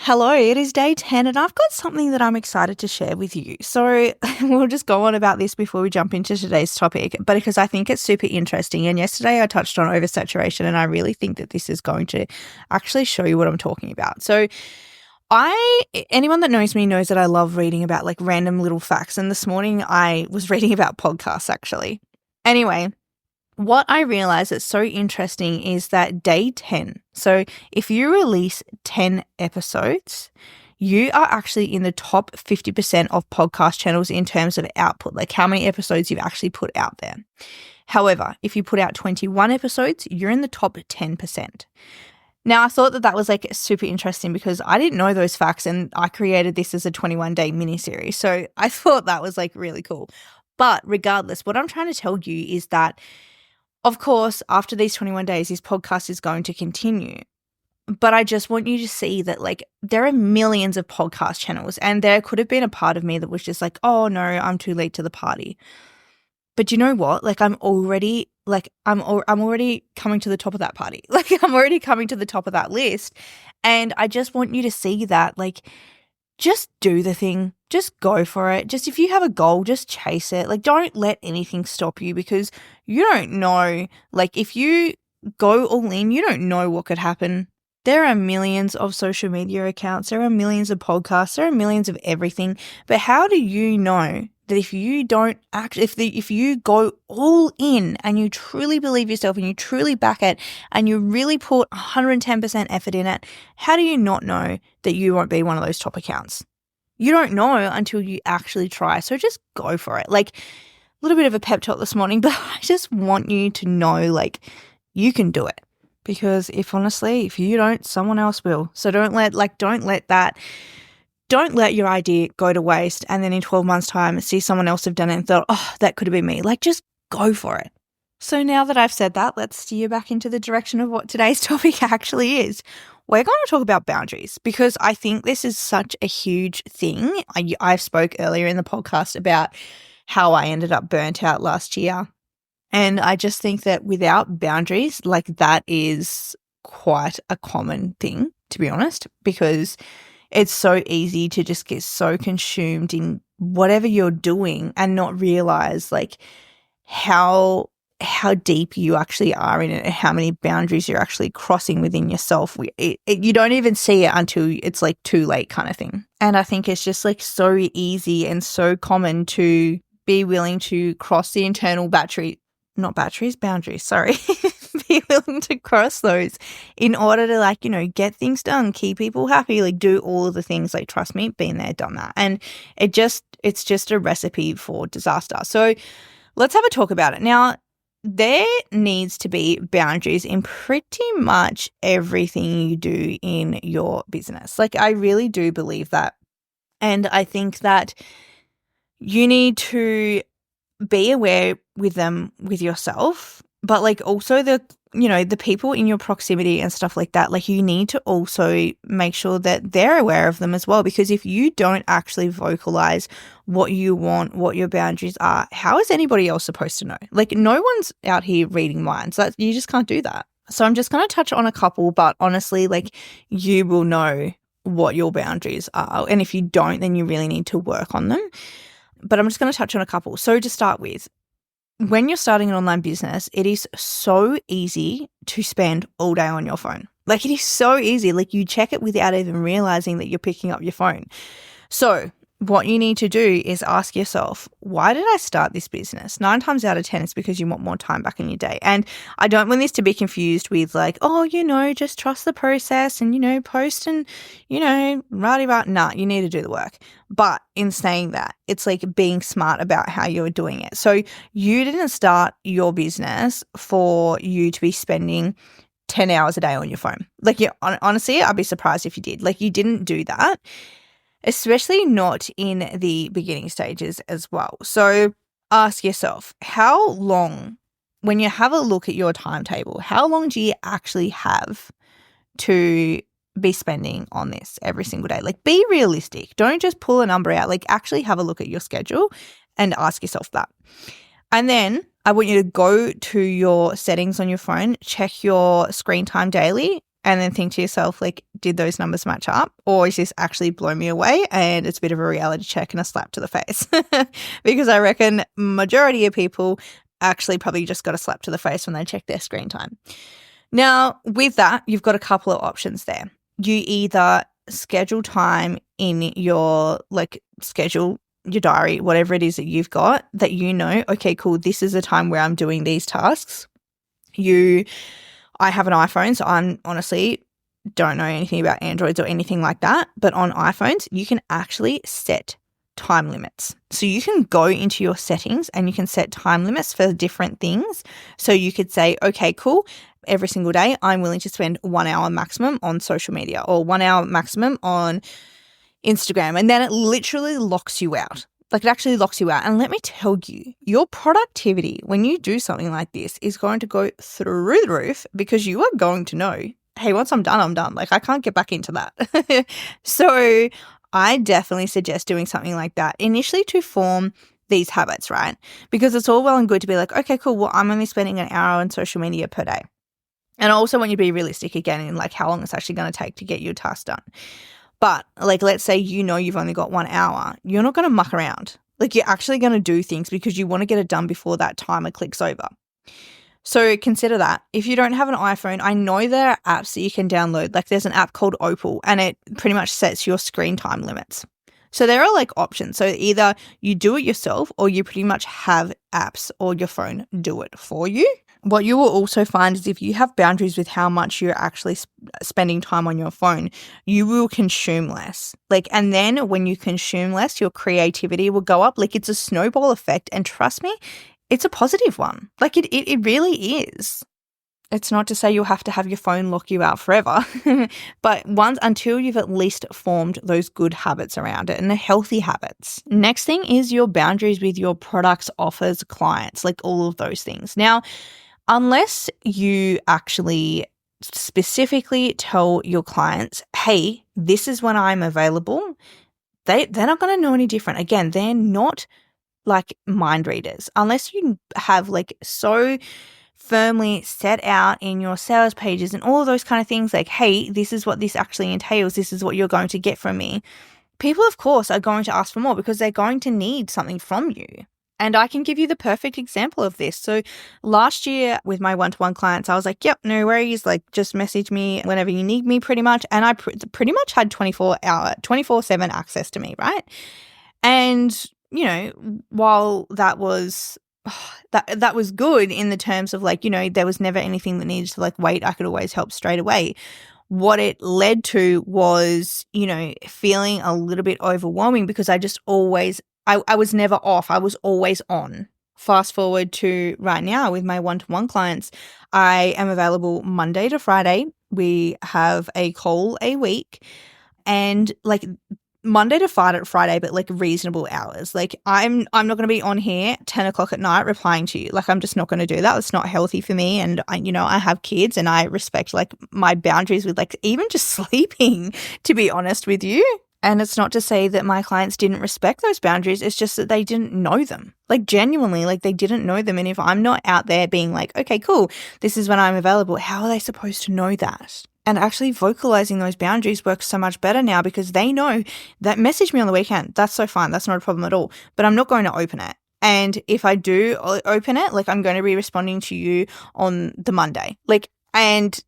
Hello, it is day 10 and I've got something that I'm excited to share with you. So we'll just go on about this before we jump into today's topic, but because I think it's super interesting. And yesterday I touched on oversaturation and I really think that this is going to actually show you what I'm talking about. So anyone that knows me knows that I love reading about like random little facts. And this morning I was reading about podcasts actually. Anyway, what I realized that's so interesting is that day 10, so if you release 10 episodes, you are actually in the top 50% of podcast channels in terms of output, like how many episodes you've actually put out there. However, if you put out 21 episodes, you're in the top 10%. Now, I thought that was like super interesting because I didn't know those facts and I created this as a 21-day mini-series. So I thought that was like really cool. But regardless, what I'm trying to tell you is that of course, after these 21 days, this podcast is going to continue. But I just want you to see that like there are millions of podcast channels and there could have been a part of me that was just like, oh no, I'm too late to the party. But you know what? Like I'm already coming to the top of that party. Like I'm already coming to the top of that list. And I just want you to see that like just do the thing. Just go for it. Just if you have a goal, just chase it. Like don't let anything stop you because you don't know. Like if you go all in, you don't know what could happen. There are millions of social media accounts. There are millions of podcasts. There are millions of everything. But how do you know that if you don't act, if you go all in and you truly believe yourself and you truly back it and you really put 110% effort in it, how do you not know that you won't be one of those top accounts? You don't know until you actually try. So just go for it. Like a little bit of a pep talk this morning, but I just want you to know like you can do it. Because if you don't, someone else will. So don't let your idea go to waste and then in 12 months time see someone else have done it and thought, oh, that could have been me. Like just go for it. So now that I've said that, let's steer back into the direction of what today's topic actually is. We're going to talk about boundaries because I think this is such a huge thing. I spoke earlier in the podcast about how I ended up burnt out last year. And I just think that without boundaries, like that is quite a common thing, to be honest, because it's so easy to just get so consumed in whatever you're doing and not realize like how deep you actually are in it and how many boundaries you're actually crossing within yourself. You don't even see it until it's like too late kind of thing. And I think it's just like so easy and so common to be willing to cross the internal boundaries, sorry. Be willing to cross those in order to like, get things done, keep people happy, like do all of the things. Like trust me, been there, done that. And it's just a recipe for disaster. So let's have a talk about it. Now, there needs to be boundaries in pretty much everything you do in your business. Like I really do believe that. And I think that you need to be aware with them, with yourself, but like also the people in your proximity and stuff like that, like you need to also make sure that they're aware of them as well. Because if you don't actually vocalize what you want, what your boundaries are, how is anybody else supposed to know? Like no one's out here reading minds. You just can't do that. So I'm just going to touch on a couple, but honestly, like you will know what your boundaries are. And if you don't, then you really need to work on them. But I'm just going to touch on a couple. So to start with, when you're starting an online business, it is so easy to spend all day on your phone. Like it is so easy. Like you check it without even realizing that you're picking up your phone. So what you need to do is ask yourself, why did I start this business? 9 times out of 10, it's because you want more time back in your day. And I don't want this to be confused with like, oh, just trust the process and, post and, write about. Nah, you need to do the work. But in saying that, it's like being smart about how you're doing it. So you didn't start your business for you to be spending 10 hours a day on your phone. Like honestly, I'd be surprised if you did. Like you didn't do that. Especially not in the beginning stages as well. So ask yourself, how long, when you have a look at your timetable, how long do you actually have to be spending on this every single day? Like be realistic. Don't just pull a number out. Like actually have a look at your schedule and ask yourself that. And then I want you to go to your settings on your phone, check your screen time daily and then think to yourself, like, did those numbers match up? Or is this actually blow me away? And it's a bit of a reality check and a slap to the face. Because I reckon majority of people actually probably just got a slap to the face when they check their screen time. Now, with that, you've got a couple of options there. You either schedule time in your, schedule your diary, whatever it is that you've got, that okay, cool, this is a time where I'm doing these tasks. I have an iPhone, so I honestly don't know anything about Androids or anything like that. But on iPhones, you can actually set time limits. So you can go into your settings and you can set time limits for different things. So you could say, okay, cool, every single day, I'm willing to spend 1 hour maximum on social media or 1 hour maximum on Instagram. And then it literally locks you out. Like, it actually locks you out. And let me tell you, your productivity when you do something like this is going to go through the roof, because you are going to know, hey, once I'm done, I'm done. Like, I can't get back into that. So I definitely suggest doing something like that initially to form these habits, right? Because it's all well and good to be like, okay, cool, well, I'm only spending an hour on social media per day. And I also want you to be realistic again in like how long it's actually going to take to get your task done. But like, let's say you've only got 1 hour. You're not going to muck around. Like, you're actually going to do things because you want to get it done before that timer clicks over. So consider that. If you don't have an iPhone, I know there are apps that you can download. Like, there's an app called Opal, and it pretty much sets your screen time limits. So there are like options. So either you do it yourself or you pretty much have apps or your phone do it for you. What you will also find is if you have boundaries with how much you're actually spending time on your phone, you will consume less. And then when you consume less, your creativity will go up. Like, it's a snowball effect. And trust me, it's a positive one. Like, it really is. It's not to say you'll have to have your phone lock you out forever, but until you've at least formed those good habits around it and the healthy habits. Next thing is your boundaries with your products, offers, clients, like all of those things. Now, unless you actually specifically tell your clients, hey, this is when I'm available, they're not going to know any different. Again, they're not like mind readers. Unless you have like so firmly set out in your sales pages and all of those kind of things, like, hey, this is what this actually entails. This is what you're going to get from me. People, of course, are going to ask for more because they're going to need something from you. And I can give you the perfect example of this. So last year with my one-to-one clients, I was like, yep, no worries. Like, just message me whenever you need me pretty much. And I pretty much had 24/7 access to me, right? And, while that was that was good in the terms of like, there was never anything that needed to like wait. I could always help straight away. What it led to was, feeling a little bit overwhelming because I just always I was never off. I was always on. Fast forward to right now with my one-to-one clients, I am available Monday to Friday. We have a call a week, and like Monday to Friday, but like reasonable hours. Like, I'm not going to be on here 10 o'clock at night replying to you. Like, I'm just not going to do that. It's not healthy for me. And I have kids and I respect like my boundaries with like even just sleeping, to be honest with you. And it's not to say that my clients didn't respect those boundaries. It's just that they didn't know them. Like, genuinely, like they didn't know them. And if I'm not out there being like, okay, cool, this is when I'm available, how are they supposed to know that? And actually vocalizing those boundaries works so much better now because they know that message me on the weekend. That's so fine. That's not a problem at all. But I'm not going to open it. And if I do open it, like I'm going to be responding to you on the Monday. And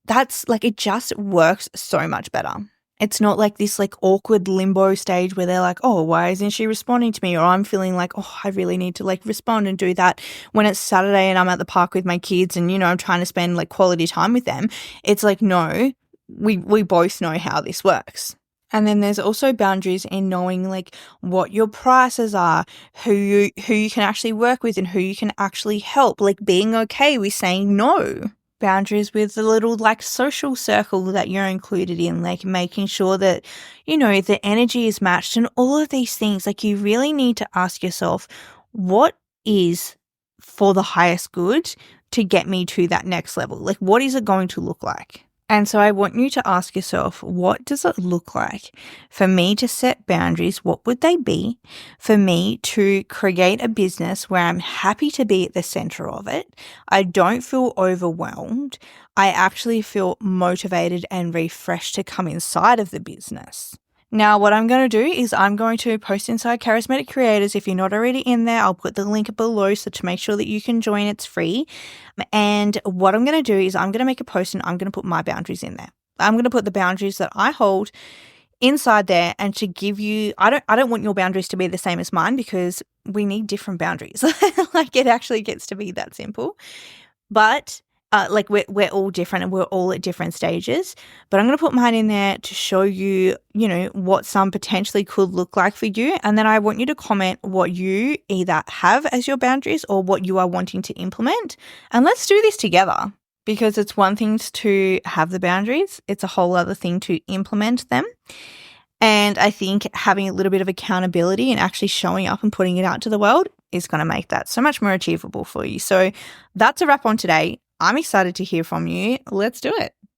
that's like, it just works so much better. It's not like this like awkward limbo stage where they're like, oh, why isn't she responding to me? Or I'm feeling like, oh, I really need to like respond and do that when it's Saturday and I'm at the park with my kids and, I'm trying to spend like quality time with them. It's like, no, we both know how this works. And then there's also boundaries in knowing like what your prices are, who you can actually work with and who you can actually help, like being okay with saying no. Boundaries with the little like social circle that you're included in, like making sure that, the energy is matched and all of these things. Like, you really need to ask yourself, what is for the highest good to get me to that next level? Like, what is it going to look like? And so I want you to ask yourself, what does it look like for me to set boundaries? What would they be for me to create a business where I'm happy to be at the center of it? I don't feel overwhelmed. I actually feel motivated and refreshed to come inside of the business. Now, what I'm going to do is I'm going to post inside Charismatic Creators. If you're not already in there, I'll put the link below so to make sure that you can join. It's free. And what I'm going to do is I'm going to make a post and I'm going to put my boundaries in there. I'm going to put the boundaries that I hold inside there, and to give you, I don't want your boundaries to be the same as mine, because we need different boundaries. Like, it actually gets to be that simple. But like we're all different and we're all at different stages. But I'm going to put mine in there to show you, what some potentially could look like for you. And then I want you to comment what you either have as your boundaries or what you are wanting to implement. And let's do this together, because it's one thing to have the boundaries. It's a whole other thing to implement them. And I think having a little bit of accountability and actually showing up and putting it out to the world is going to make that so much more achievable for you. So that's a wrap on today. I'm excited to hear from you. Let's do it.